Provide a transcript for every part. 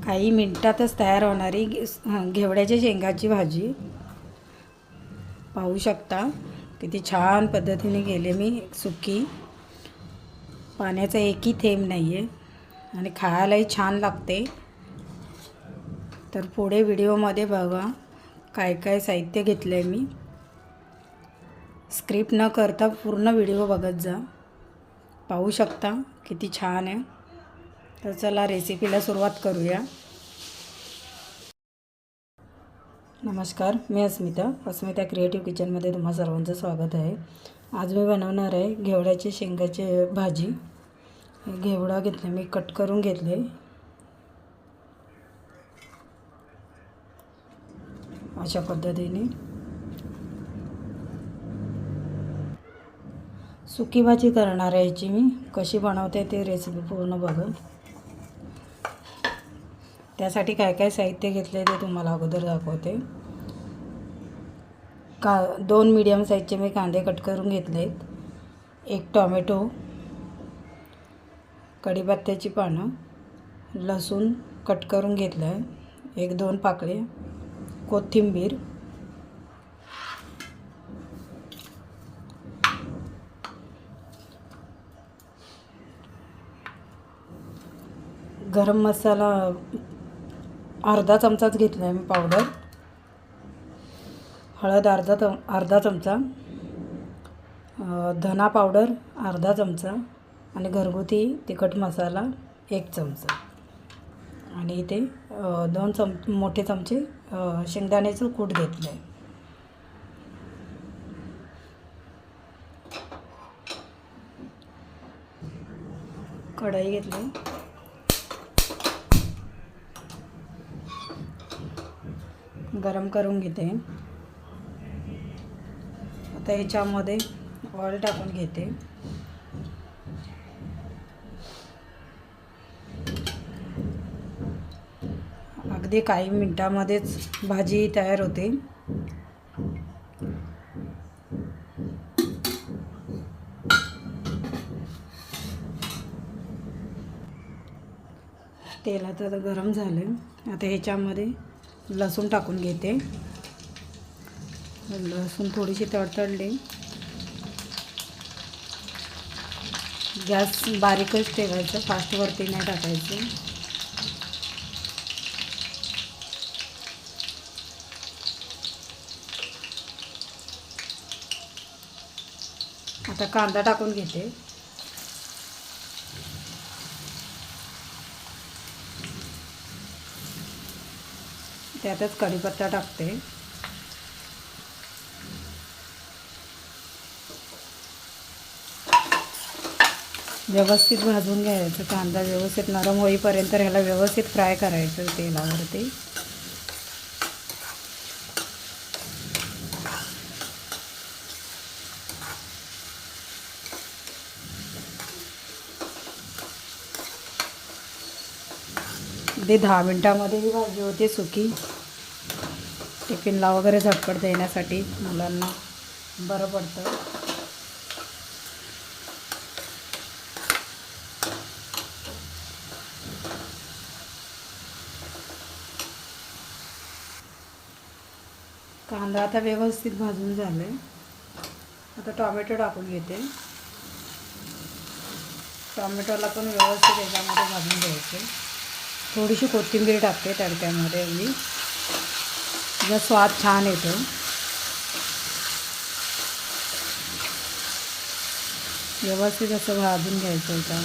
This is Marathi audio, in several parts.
काही मिनिटातच तयार होणारी घेवड्याच्या शेंगाची भाजी पाहू शकता. किती छान पद्धतीने केले मी. सुकी, पाण्याचा एकही थेंब नाही आहे आणि खायलाही छान लागते. तर पुढे व्हिडिओमध्ये बघा काय काय साहित्य घेतलं आहे मी. स्क्रिप्ट न करता पूर्ण व्हिडिओ बघत जा. पाहू शकता किती छान आहे. तर चला रेसिपीला सुरुवात करूया. नमस्कार, मी अस्मिता क्रिएटिव्ह किचनमध्ये तुम्हा सर्वांचं स्वागत आहे. आज मी बनवणार आहे घेवड्याची शेंगाची भाजी. घेवडा घेतले मी, कट करून घेतले. अशा पद्धतीने सुकी भाजी करणार आहे. याची मी कशी बनवते ते रेसिपी पूर्ण बघा. त्यासाठी काय काय साहित्य घेतले ते तुम्हाला अगोदर दाखवते. 2 मीडियम साईजचे मी कांदे कट करून घेतलेत. 1 टोमॅटो, कढीपत्त्याची पानं, लसूण कट करून घेतलं आहे. 1-2 पाकळ्या कोथिंबीर, गरम मसाला अर्धा चमचाच घेतला आहे मी पावडर. हळद अर्धा चमचा, धना पावडर अर्धा चमचा आणि घरगुती तिखट मसाला 1 चमचा. आणि इथे 2 मोठे चमचे शेंगदाण्याचं कूट घेतलं आहे. कढई घेतली, गरम करून घेते. आता ह्याच्यामध्ये ऑइल टाकून घेते. अगदी काही मिनिटांमध्येच भाजी तयार होते. तेल आता गरम झालं. आता ह्याच्यामध्ये लसूण टाकून घेते. लसूण थोडीशी तडतडली. गॅस बारीकच ठेवायचं, फास्टवरती नाही टाकायचं. आता कांदा टाकून घेते. त्यातच कढीपत्ता टाकते. व्यवस्थित भाजून घ्यायचं. कांदा व्यवस्थित नरम होईपर्यंत ह्याला व्यवस्थित फ्राय करायचं तेलावरती. अगदी 10 मिनिटांमध्ये ही भाजी होते सुकी. टिफिनला वगैरे झटपट देण्यासाठी मुलांना बरं पडतं. कांदा आता व्यवस्थित भाजून झाले. आता टोमॅटो टाकून घेते. टोमॅटोला पण व्यवस्थित याच्यामध्ये भाजून घ्यायचे. थोडीशी कोथिंबीर टाकते तडक्यामध्ये. मी जर स्वाद छान येतो. व्यवस्थित असं भाजून घ्यायचं होतं.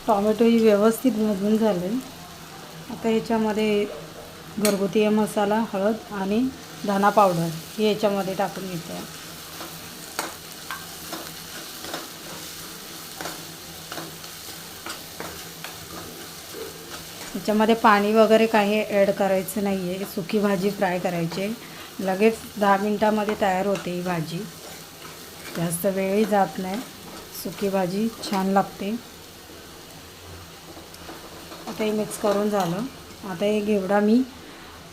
टोमॅटो ही व्यवस्थित भाजून झाले. आता ह्याच्यामध्ये घरगुती मसाला, हळद आणि धना पावडर हे याच्यामध्ये टाकून घेते. याच्यामध्ये पाणी वगैरे काही ॲड करायचं नाही आहे. सुकी भाजी फ्राय करायची. लगेच 10 मिनिटांमध्ये तयार होते ही भाजी. जास्त वेळही जात नाही. सुकी भाजी छान लागते. आता हे मिक्स करून झालं. आता हे घेवडा मी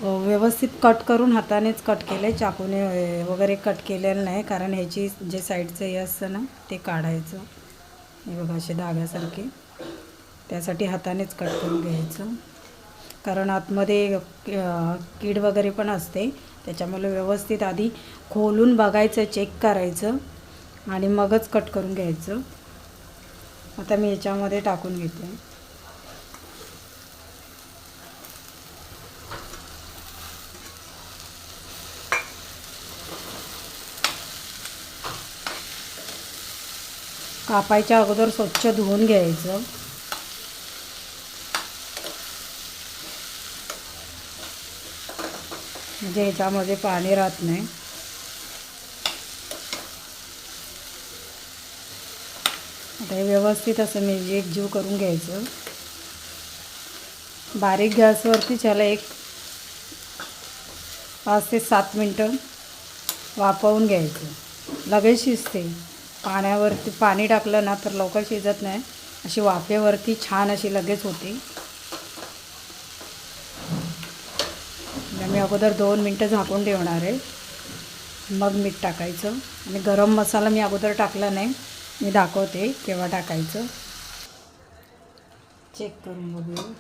व्यवस्थित कट करून हातानेच कट केले, चाकूने वगैरे कट केलेलं नाही, कारण ह्याची जे साईडचं हे असतं ना ते काढायचं. हे बघा असे धाग्यासारखे, त्यासाठी हातानेच कट करून घ्यायचं, कारण आतमध्ये कीड वगैरे पण असते. त्याच्यामुळे व्यवस्थित आधी खोलून बघायचं, चेक करायचं आणि मगच कट करून घ्यायचं. आता मी याच्यामध्ये टाकून घेते. कापायच्या अगोदर स्वच्छ धुवून घ्यायचं. म्हणजे ह्याच्यामध्ये पाणी राहत नाही. आता हे व्यवस्थित असं मी एकजीव करून घ्यायचं. बारीक गॅसवरती त्याला 5 ते 7 मिनटं वाफवून घ्यायचं. लगेच शिजते. पाण्यावरती पाणी टाकलं ना तर लवकर शिजत नाही. अशी वाफेवरती छान अशी लगेच होते. मी अगोदर 2 मिनटं झाकून ठेवणार आहे, मग मीठ टाकायचं. आणि गरम मसाला मी अगोदर टाकला नाही, मी दाखवते केव्हा टाकायचं. चेक करून बघूया.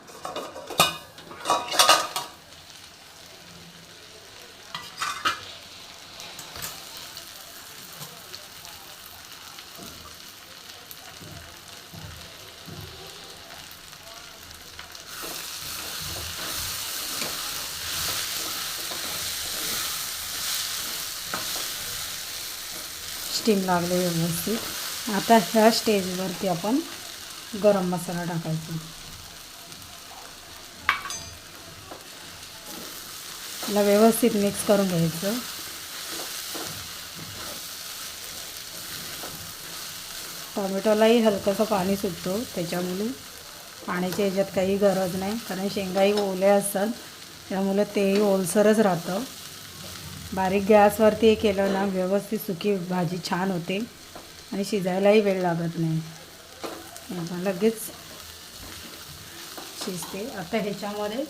स्टीम लागले व्यवस्थित. आता ह्या स्टेजवरती आपण गरम मसाला टाकायचा. त्याला व्यवस्थित मिक्स करून घ्यायचं. टोमॅटोलाही हलकंसं पाणी सुटतो, त्याच्यामुळे पाण्याच्या ह्याच्यात काही गरज नाही, कारण शेंगाही ओल्या असतात, त्यामुळे तेही ओलसरच राहतं. बारीक गॅसवरती हे केलं ना व्यवस्थित सुकी भाजी छान होते आणि शिजायलाही वेळ लागत नाही, लगेच शिजते. आता ह्याच्यामध्ये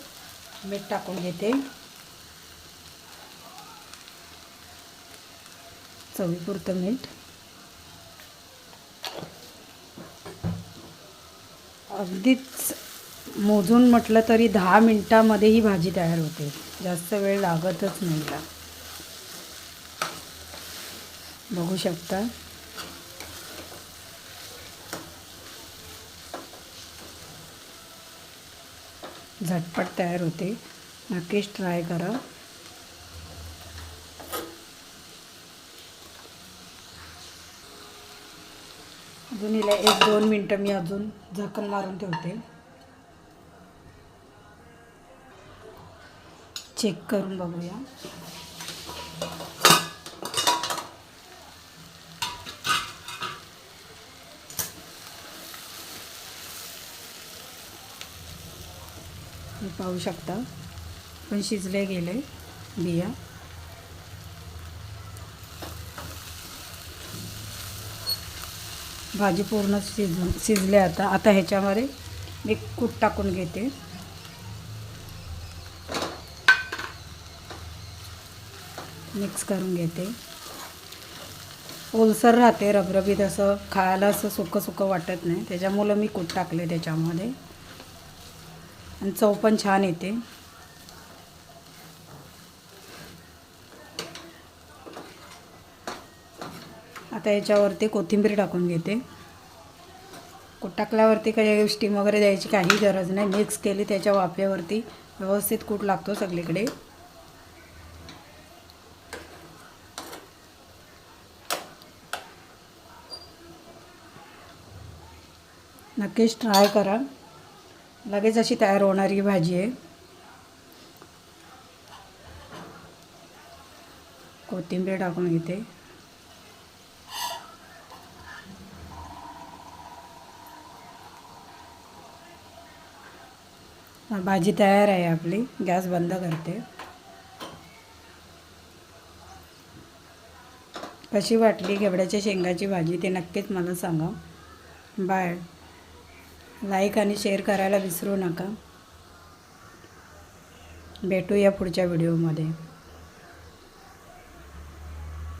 मीठ टाकून घेते, चवीपुरतं मीठ. अगदीच मोजून म्हटलं तरी 10 मिनटामध्ये ही भाजी तयार होते, जास्त वेळ लागतच नाही. बघू शकता. झटपट तयार होते, नक्कीच ट्राय करा. अजून हिला 1-2 मिनटं मी अजून झाकण मारून ठेवते. चेक करून बघूया. हे पाहू शकता, पण शिजले गेले बिया. भाजी पूर्ण शिजले. आता ह्याच्यामध्ये मी कूट टाकून घेते. मिक्स करून घेते. ओलसर राहते, रबरबीत, असं खायला असं सुकं सुकं वाटत नाही, त्याच्यामुळं मी कूट टाकले त्याच्यामध्ये, आणि चव पण छान येते. आता याच्यावरती कोथिंबीर टाकून घेते. कूट टाकल्यावरती काही स्टीम वगैरे द्यायची काही गरज नाही. मिक्स केली त्याच्या वाफेवरती व्यवस्थित कूट लागतो सगळीकडे. नक्कीच ट्राय करा, लगेच अशी तयार होणारी भाजी आहे. कोथिंबीर टाकून घेते. भाजी तयार आहे आपली. गॅस बंद करते. कशी वाटली घेवड्याच्या शेंगाची भाजी ते नक्कीच मला सांगा. बाय. लाईक आणि शेअर करायला विसरू नका. भेटूया पुढच्या व्हिडिओमध्ये.